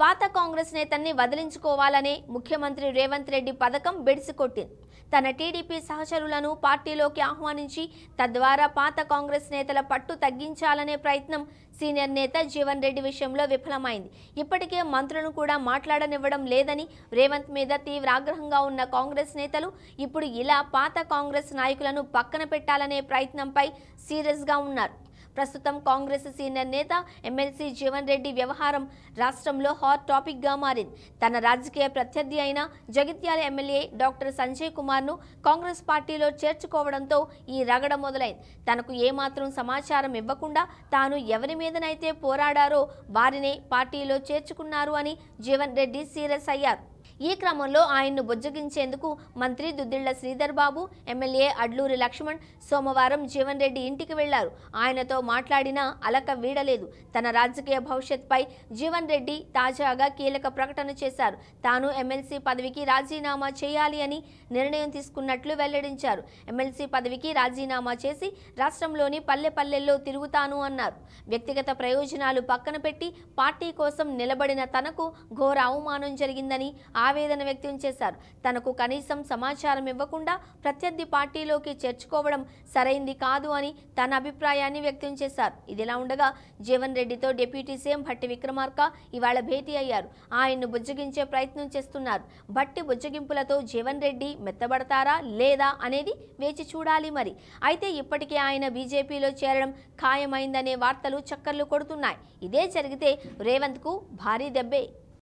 పాత కాంగ్రెస్ నేతల్ని వదిలించుకోవాలనే ముఖ్యమంత్రి రేవంత్ రెడ్డి పథకం బెడిసికొట్టింది. తన టీడీపీ సహచరులను పార్టీలోకి ఆహ్వానించి తద్వారా పాత కాంగ్రెస్ నేతల పట్టు తగ్గించాలనే ప్రయత్నం సీనియర్ నేత జీవన్ రెడ్డి విషయంలో విఫలమైంది. ఇప్పటికే మంత్రులను కూడా మాట్లాడనివ్వడం లేదని రేవంత్ మీద తీవ్ర ఆగ్రహంగా ఉన్న కాంగ్రెస్ నేతలు ఇప్పుడు ఇలా పాత కాంగ్రెస్ నాయకులను పక్కన పెట్టాలనే ప్రయత్నంపై సీరియస్గా ఉన్నారు. ప్రస్తుతం కాంగ్రెస్ సీనియర్ నేత ఎమ్మెల్సీ జీవన్ రెడ్డి వ్యవహారం రాష్ట్రంలో హాట్ టాపిక్గా మారింది. తన రాజకీయ ప్రత్యర్థి అయిన జగిత్యాల ఎమ్మెల్యే డాక్టర్ సంజయ్ కుమార్ను కాంగ్రెస్ పార్టీలో చేర్చుకోవడంతో ఈ రగడ మొదలైంది. తనకు ఏమాత్రం సమాచారం ఇవ్వకుండా తాను ఎవరి మీదనైతే పోరాడారో వారినే పార్టీలో చేర్చుకున్నారు అని జీవన్ రెడ్డి సీరియస్ అయ్యారు. ఈ క్రమంలో ఆయన్ను బుజ్జగించేందుకు మంత్రి దుద్దిళ్ల శ్రీధర్ బాబు, ఎమ్మెల్యే అడ్లూరి లక్ష్మణ్ సోమవారం జీవన్ రెడ్డి ఇంటికి వెళ్లారు. ఆయనతో మాట్లాడినా అలక వీడలేదు. తన రాజకీయ భవిష్యత్పై జీవన్ రెడ్డి తాజాగా కీలక ప్రకటన చేశారు. తాను ఎమ్మెల్సీ పదవికి రాజీనామా చేయాలి అని నిర్ణయం తీసుకున్నట్లు వెల్లడించారు. ఎమ్మెల్సీ పదవికి రాజీనామా చేసి రాష్ట్రంలోని పల్లెల్లో తిరుగుతాను అన్నారు. వ్యక్తిగత ప్రయోజనాలు పక్కన పెట్టి పార్టీ కోసం నిలబడిన తనకు ఘోర అవమానం జరిగిందని ఆవేదన వ్యక్తం చేశారు. తనకు కనీసం సమాచారం ఇవ్వకుండా ప్రత్యర్థి పార్టీలోకి చేర్చుకోవడం సరైంది కాదు అని తన అభిప్రాయాన్ని వ్యక్తం చేశారు. ఇదిలా ఉండగా జీవన్ రెడ్డితో డిప్యూటీ సీఎం భట్టి విక్రమార్క ఇవాళ భేటీ అయ్యారు. ఆయన్ను బుజ్జగించే ప్రయత్నం చేస్తున్నారు. భట్టి బుజ్జగింపులతో జీవన్ రెడ్డి మెత్తబడతారా లేదా అనేది వేచి చూడాలి మరి. అయితే ఇప్పటికే ఆయన బీజేపీలో చేరడం ఖాయమైందనే వార్తలు చక్కర్లు కొడుతున్నాయి. ఇదే జరిగితే రేవంత్కు భారీ దెబ్బే.